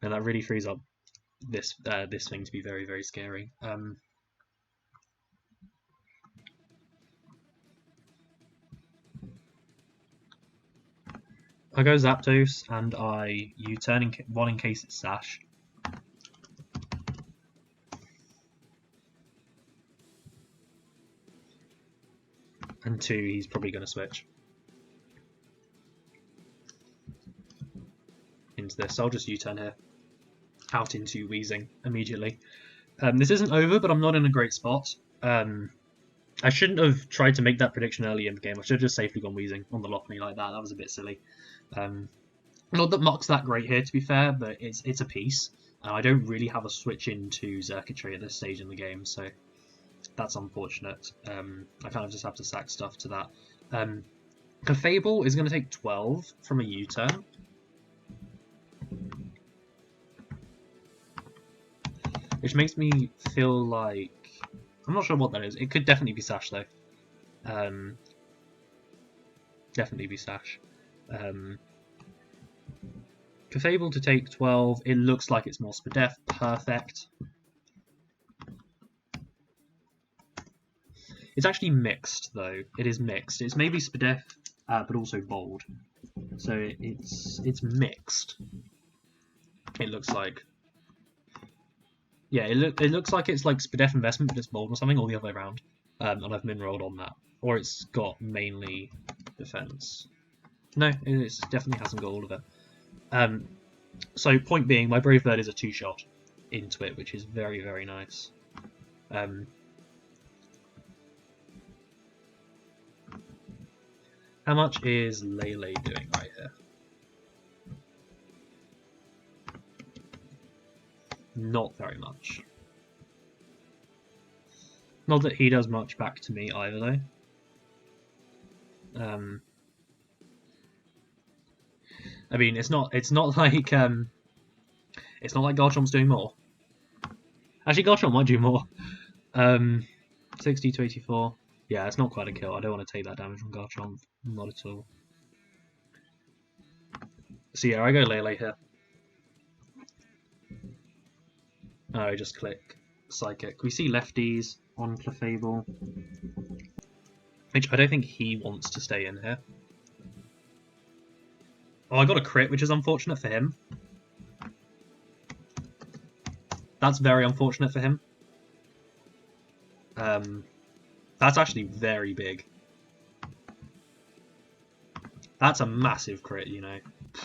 that really frees up this thing to be very, very scary. I go Zapdos, and I U-turn one in case it's Sash. And 2, he's probably going to switch into this. I'll just U-turn here, out into Wheezing immediately. This isn't over, but I'm not in a great spot. I shouldn't have tried to make that prediction early in the game. I should have just safely gone Wheezing on the Lopunny like that. That was a bit silly. Not that Mock's that great here, to be fair, but it's a piece. And I don't really have a switch into Xurkitree at this stage in the game, so that's unfortunate. I kind of just have to sack stuff to that. Clefable is going to take 12 from a U-turn. Which makes me feel like... I'm not sure what that is. It could definitely be Sash, though. Definitely be Sash. Clefable to take 12. It looks like it's more Spadef. Perfect. It's actually mixed, though. It is mixed. It's maybe Spadef, but also bold. So it's mixed. It looks like. Yeah, it looks like it's like Spadef investment, but it's bold or something, or the other way around. And I've min-rolled on that. Or it's got mainly defense. No, it definitely hasn't got all of it. So point being, my Brave Bird is a 2-shot into it, which is very, very nice. How much is Lele doing right here? Not very much. Not that he does much back to me either, though. I mean, it's not like Garchomp's doing more. Actually, Garchomp might do more. 60 to 84. Yeah, it's not quite a kill. I don't want to take that damage from Garchomp. Not at all. So yeah, I go Lele here. Oh, just click Psychic. We see lefties on clefable, which I don't think he wants to stay in here. Oh, I got a crit, which is unfortunate for him. That's very unfortunate for him. That's actually very big. That's a massive crit, you know.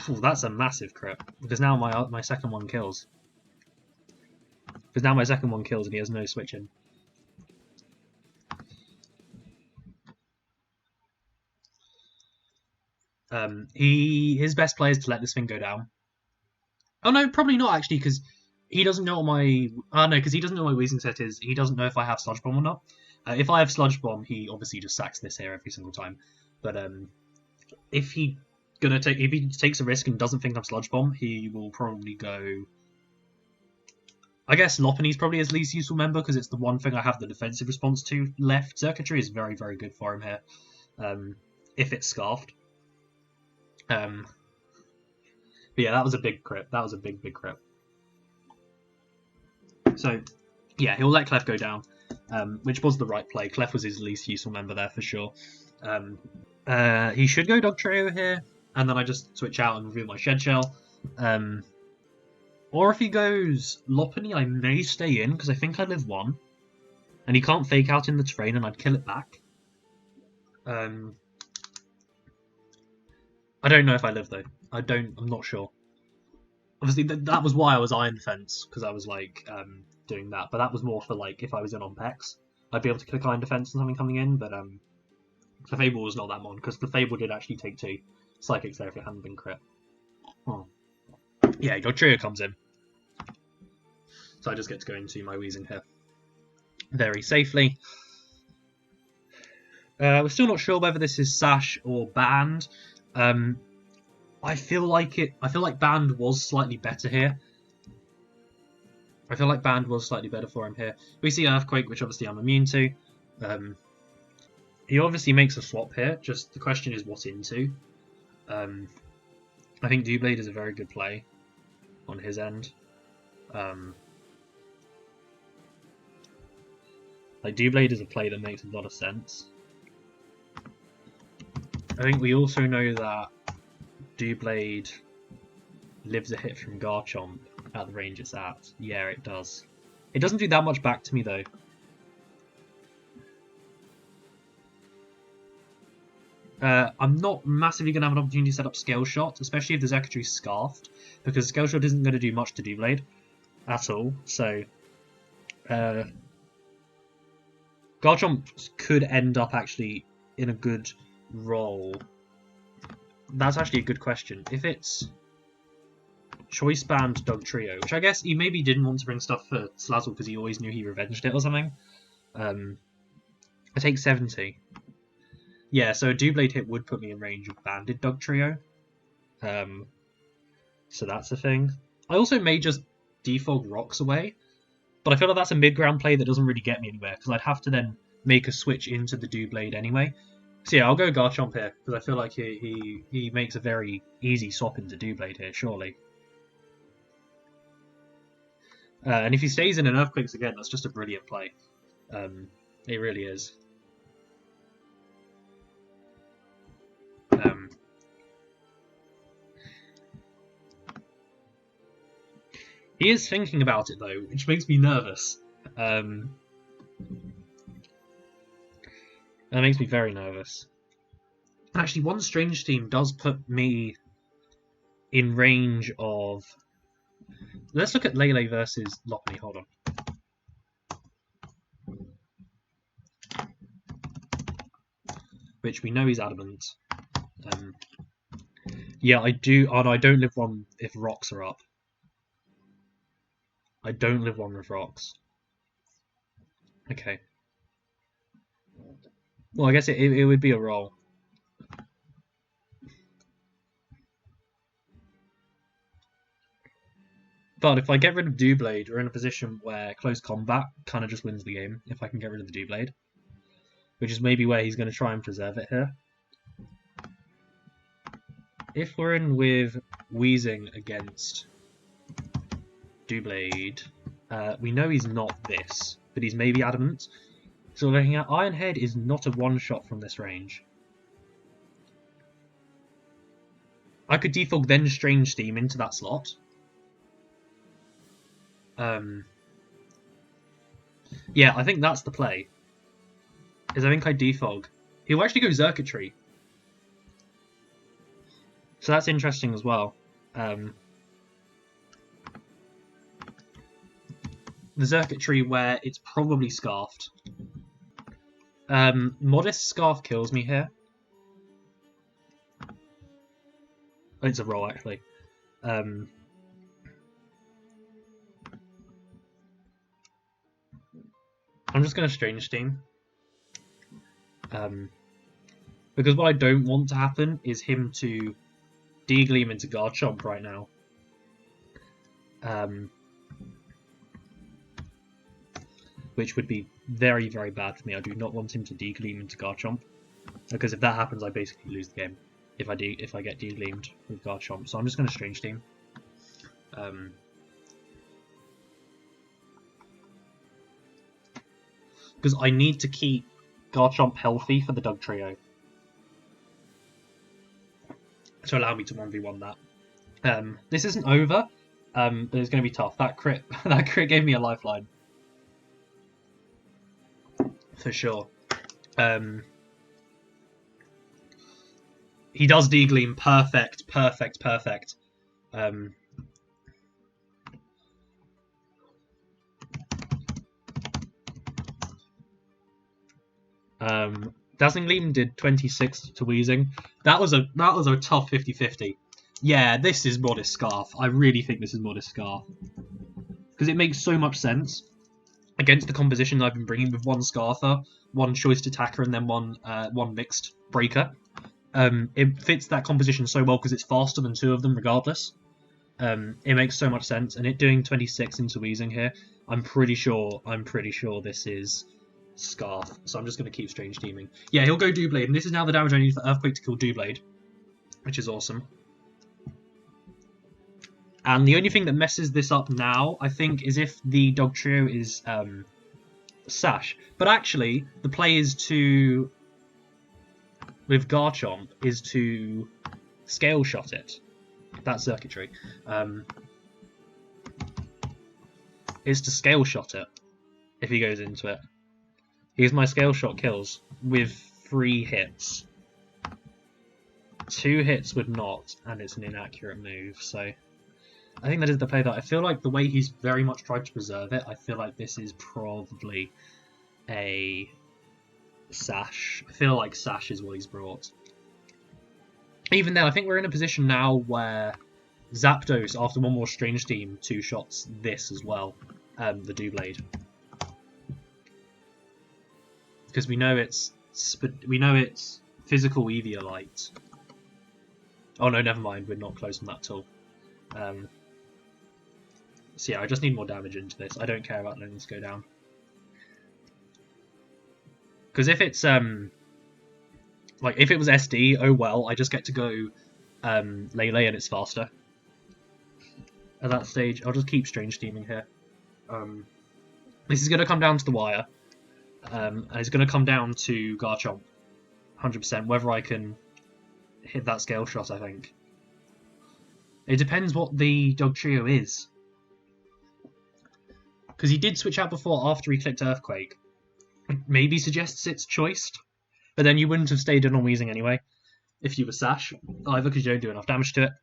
That's a massive crit, because now my second one kills. Because now my second one kills and he has no switching. His best play is to let this thing go down. Oh no, probably not actually, because he doesn't know what my because he doesn't know what my wheezing set is. He doesn't know if I have sludge bomb or not. If I have sludge bomb, he obviously just sacks this here every single time. But if he takes a risk and doesn't think I'm sludge bomb, he will probably go. I guess Lopunny's probably his least useful member because it's the one thing I have the defensive response to left. Circuitry is very, very good for him here, if it's scarfed. But yeah, that was a big crit. That was a big, big crit. So yeah, he'll let Clef go down, which was the right play. Clef was his least useful member there for sure. He should go dugtrio here, and then I just switch out and reveal my shed shell. Or if he goes Lopunny, I may stay in, because I think I live one. And he can't fake out in the terrain, and I'd kill it back. I don't know if I live, though. I'm not sure. Obviously, that was why I was Iron Defense, because I was, like, doing that. But that was more for, like, if I was in on Pex. I'd be able to click Iron Defense and something coming in, but clefable was not that mon, because clefable did actually take 2 Psychics there if it hadn't been crit. Oh. Yeah, dugtrio comes in. So I just get to go into my wheezing here very safely. We're still not sure whether this is sash or banned. I feel like banned was slightly better here. I feel like banned was slightly better for him here. We see earthquake, which obviously I'm immune to. He obviously makes a swap here. Just the question is what into. I think Doublade is a very good play on his end. Like, Doublade is a play that makes a lot of sense. I think we also know that Doublade lives a hit from Garchomp at the range it's at. Yeah, it does. It doesn't do that much back to me, though. I'm not massively going to have an opportunity to set up Scale Shot, especially if the Zekatry's scarfed, because Scale Shot isn't going to do much to Doublade at all, so Garchomp could end up actually in a good role. That's actually a good question. If it's choice banned dugtrio, which I guess he maybe didn't want to bring stuff for Slazzle because he always knew he revenged it or something. I take 70. Yeah, so a Doublade hit would put me in range of banded dugtrio. So that's a thing. I also may just defog rocks away, but I feel like that's a mid-ground play that doesn't really get me anywhere, because I'd have to then make a switch into the Doublade anyway. So yeah, I'll go Garchomp here, because I feel like he makes a very easy swap into Doublade here, surely. And if he stays in an Earthquakes again, that's just a brilliant play. It really is. He is thinking about it, though, which makes me nervous. That makes me very nervous. Actually, one strange team does put me in range of... Let's look at Lele versus Lopunny. Hold on. Which we know he's adamant. Yeah, I do. Oh no, I don't live one if rocks are up. I don't live one with rocks. Okay. Well, I guess it would be a roll. But if I get rid of Doublade, we're in a position where close combat kind of just wins the game if I can get rid of the Doublade. Which is maybe where he's going to try and preserve it here. If we're in with Wheezing against Doublade, We know he's not this, but he's maybe adamant. So we're looking at Iron Head is not a one-shot from this range. I could defog then Strange Steam into that slot. Yeah, I think that's the play. Is I think I defog. He'll actually go Circuitry. So that's interesting as well. The Circuitry where it's probably Scarfed. Modest Scarf kills me here. It's a roll, actually. I'm just going to Strange Steam. Because what I don't want to happen is him to Degleam into Garchomp right now. Which would be very, very bad for me. I do not want him to Degleam into Garchomp. Because if that happens, I basically lose the game. If I get Degleamed with Garchomp. So I'm just going to Strange Steam. Because I need to keep Garchomp healthy for the dugtrio. To allow me to 1v1 that. This isn't over, but it's going to be tough. That crit gave me a lifeline. For sure. He does Degleam. Perfect. Dazzling Gleam did 26 to Weezing. That was a tough 50-50. Yeah, this is Modest Scarf. I really think this is Modest Scarf. Because it makes so much sense against the composition I've been bringing with one Scarfer, one Choiced Attacker, and then one Mixed Breaker. It fits that composition so well because it's faster than two of them regardless. It makes so much sense, and it doing 26 into Weezing here, I'm pretty sure this is Scarf. So I'm just going to keep Strange Teaming. Yeah, he'll go Doublade, and this is now the damage I need for Earthquake to kill Doublade, which is awesome. And the only thing that messes this up now, I think, is if the Dugtrio is Sash. But actually, the play is to, with Garchomp, is to Scale Shot it. That's Circuitry. Is to Scale Shot it if he goes into it. Because my Scale Shot kills with 3 hits. 2 hits would not, and it's an inaccurate move, so I think that is the play that I feel like the way he's very much tried to preserve it, I feel like this is probably a Sash. I feel like Sash is what he's brought. Even then, I think we're in a position now where Zapdos, after one more Strange Team, 2-shots this as well, the Doublade. Because we know it's physical Eviolite. Oh no, never mind. We're not close on that at all. So yeah, I just need more damage into this. I don't care about letting this go down. Because if it's like if it was SD, oh well. I just get to go Lele and it's faster. At that stage, I'll just keep Strange Teaming here. This is going to come down to the wire. And it's going to come down to Garchomp, 100%, whether I can hit that Scale Shot, I think. It depends what the Dugtrio is. Because he did switch out before after he clicked Earthquake. It maybe suggests it's Choiced, but then you wouldn't have stayed in on Weezing anyway, if you were Sash, either because you don't do enough damage to it.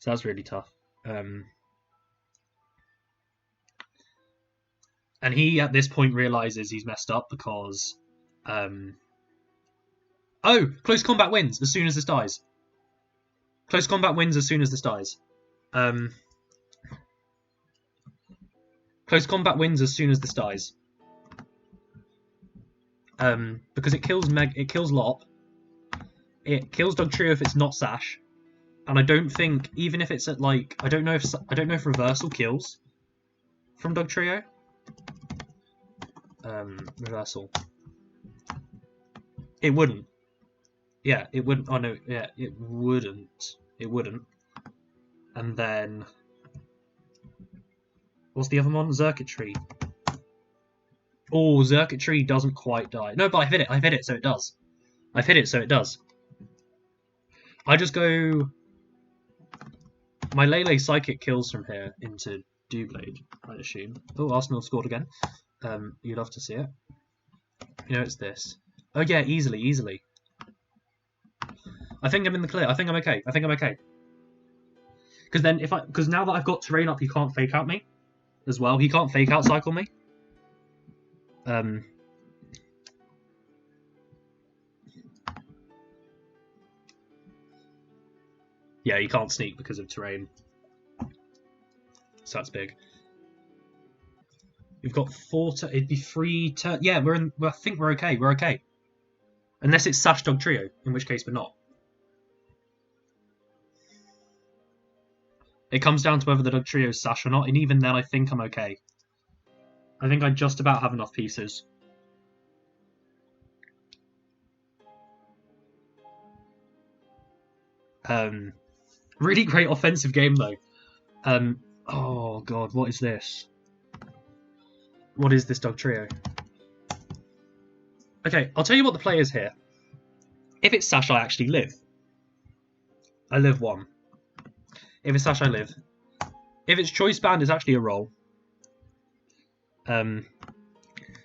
So that's really tough. And he, at this point, realizes he's messed up because... Oh! Close Combat wins as soon as this dies. Close Combat wins as soon as this dies. Close Combat wins as soon as this dies. Because it kills Lop. It kills Dugtrio if it's not Sash. And I don't think, even if it's at like, I don't know if Reversal kills from Dugtrio. Reversal. It wouldn't. Yeah, it wouldn't. Oh no, yeah, it wouldn't. It wouldn't. And then what's the other one? Circuitry. Oh, circuitry doesn't quite die. No, but I've hit it. I've hit it, so it does. I've hit it, so it does. I just go. My Lele Psychic kills from here into Dewblade, I assume. Oh, Arsenal scored again. You'd love to see it. You know, it's this. Oh yeah, easily, easily. I think I'm in the clear. I think I'm okay. I think I'm okay. Because then, because now that I've got terrain up, he can't fake out me, as well. He can't fake out cycle me. Yeah, he can't sneak because of terrain. So that's big. We've got 4 turns. It'd be 3 turns. Yeah, I think we're okay. We're okay. Unless it's Sash Dog Trio, in which case we're not. It comes down to whether the Dog Trio is Sash or not, and even then I think I'm okay. I think I just about have enough pieces. Really great offensive game though. Oh god, what is this? What is this Dog Trio? Okay, I'll tell you what the play is here. If it's Sash, I actually live. I live 1. If it's Sash, I live. If it's Choice Band, it's actually a roll.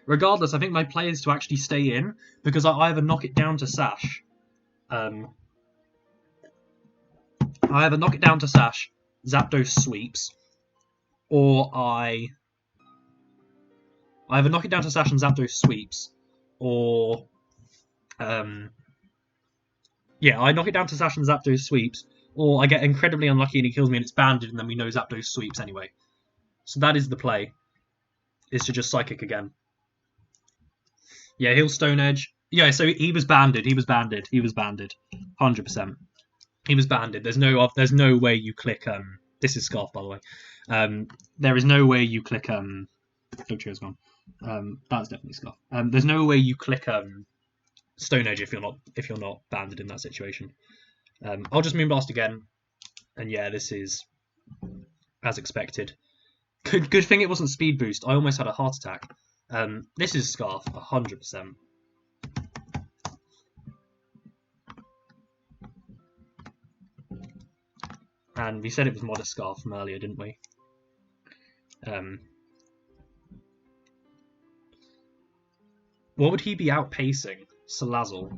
Regardless, I think my play is to actually stay in, because I either knock it down to Sash. I either knock it down to Sash, Zapdos sweeps, or I either knock it down to Sash and Zapdos sweeps, or yeah, I knock it down to Sash and Zapdos sweeps, or I get incredibly unlucky and he kills me and it's banded, and then we know Zapdos sweeps anyway. So that is the play, is to just Psychic again. Yeah, he'll Stone Edge. Yeah, so he was banded. He was banded. He was banded. 100%. He was banded. There's no way you click. This is Scarf, by the way. There is no way you click. Dugtrio's gone. That's definitely Scarf. There's no way you click Stone Edge if you're not banded in that situation. I'll just Moonblast again, and yeah, this is as expected. Good thing it wasn't Speed Boost. I almost had a heart attack. This is Scarf, 100%. And we said it was Modest Scarf from earlier, didn't we? What would he be outpacing? Salazzle.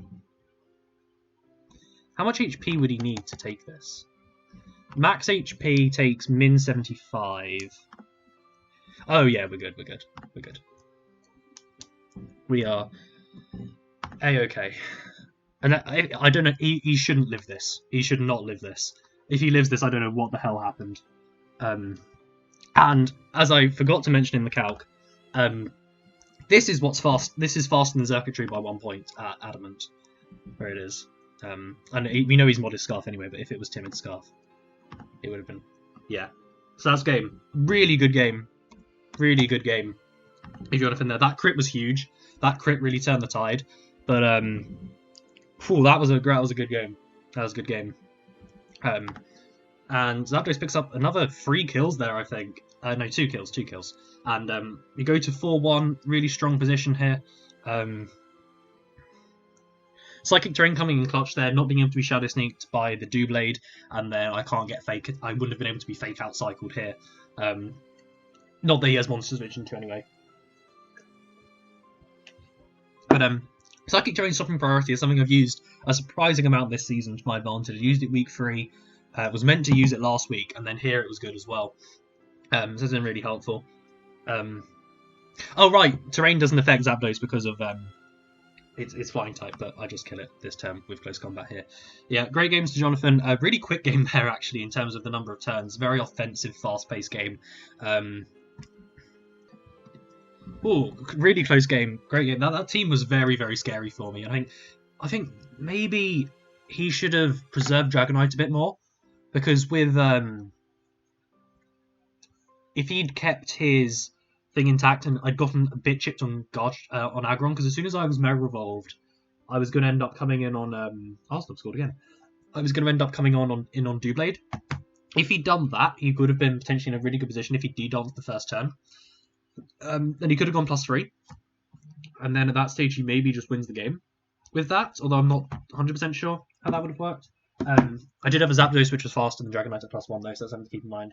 How much HP would he need to take this? Max HP takes min 75. Oh yeah, we're good, we're good, we're good. We are A-okay. And I don't know, he shouldn't live this. He should not live this. If he lives this, I don't know what the hell happened. And as I forgot to mention in the calc, this is what's fast. This is faster than Circuitry by 1 point at Adamant, where it is. And we know he's Modest Scarf anyway, but if it was Timid Scarf, it would have been. Yeah. So that's game. Really good game. Really good game. If Jonathon there, that crit was huge. That crit really turned the tide. But that was a good game. That was a good game. And Zapdos picks up another 3 kills there, I think. No, 2 kills. And we go to 4-1, really strong position here. Psychic Terrain coming in clutch there, not being able to be Shadow Sneaked by the Dewblade, and then I can't get fake. I wouldn't have been able to be fake out cycled here. Not that he has Monster's Vision too anyway. But Psychic Terrain stopping priority is something I've used a surprising amount this season to my advantage. I used it week 3. Was meant to use it last week, and then here it was good as well. So it's been really helpful. Oh right, Terrain doesn't affect Zapdos because of it's flying type, but I just kill it this turn with close combat here. Yeah, great games to Jonathon. A really quick game there actually in terms of the number of turns. Very offensive, fast-paced game. Really close game. Great game. That team was very, very scary for me. I think maybe he should have preserved Dragonite a bit more, because with if he'd kept his thing intact and I'd gotten a bit chipped on Agron, because as soon as I was Mega Revolved, I was going to end up coming in on Arsenal scored again. I was going to end up coming in on Doublade. If he'd done that, he could have been potentially in a really good position if he de-donked the first turn. Then he could have gone +3. And then at that stage, he maybe just wins the game with that, although I'm not 100% sure how that would have worked. I did have a Zapdos, which was faster than Dragonite at +1, though, so that's something to keep in mind.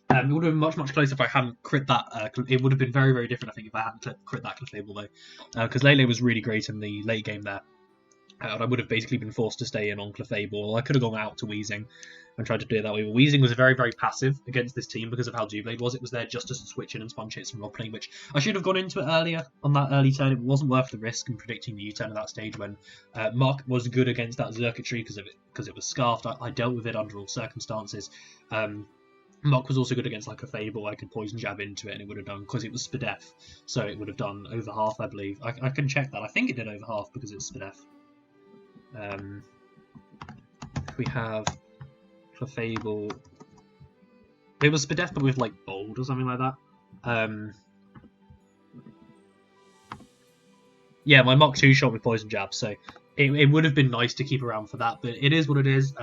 It would have been much, much closer if I hadn't crit that. It would have been very, very different, I think, if I hadn't crit that clefable, though. Because Lele was really great in the late game there. And I would have basically been forced to stay in on clefable. I could have gone out to Weezing and tried to do it that way. But Weezing was very, very passive against this team because of how Doublade was. It was there just to switch in and sponge hits from lopunny, which I should have gone into it earlier on that early turn. It wasn't worth the risk in predicting the U-turn at that stage when Mark was good against that Xurkitree because it was scarfed. I dealt with it under all circumstances. Mark was also good against like a Fable. I could poison jab into it and it would have done, because it was Spadef. So it would have done over half, I believe. I can check that. I think it did over half because it's Spadef. We have clefable. It was Spadef, but with like bold or something like that. Yeah, my Mach 2 shot with poison jab, so it would have been nice to keep around for that, but it is what it is.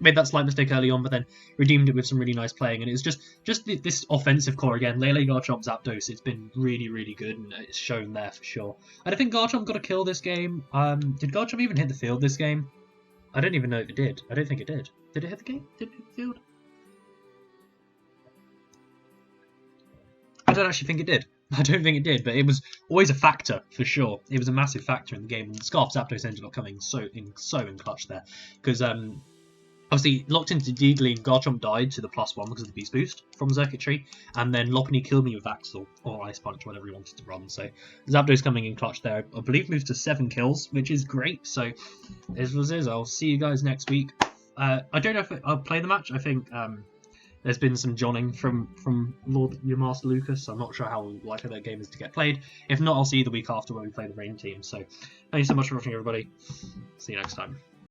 Made that slight mistake early on, but then redeemed it with some really nice playing, and it's just this offensive core again. Lele, Garchomp, Zapdos, it's been really, really good, and it's shown there for sure. I don't think Garchomp got a kill this game. Did Garchomp even hit the field this game? I don't even know if it did. I don't think it did. Did it hit the game? Did it hit the field? I don't actually think it did. I don't think it did, but it was always a factor for sure. It was a massive factor in the game, and Scarf Zapdos ended up coming so in clutch there, because obviously, locked into Deedling, Garchomp died to the +1 because of the Beast Boost from Xurkitree, and then Lopunny killed me with Axel, or Ice Punch, whatever he wanted to run. So Zapdos coming in clutch there, I believe moves to 7 kills, which is great. So this was it. I'll see you guys next week. I don't know if I'll play the match. I think there's been some johnning from your Master Lucas, so I'm not sure how likely that game is to get played. If not, I'll see you the week after when we play the Rain team. So thank you so much for watching, everybody. See you next time.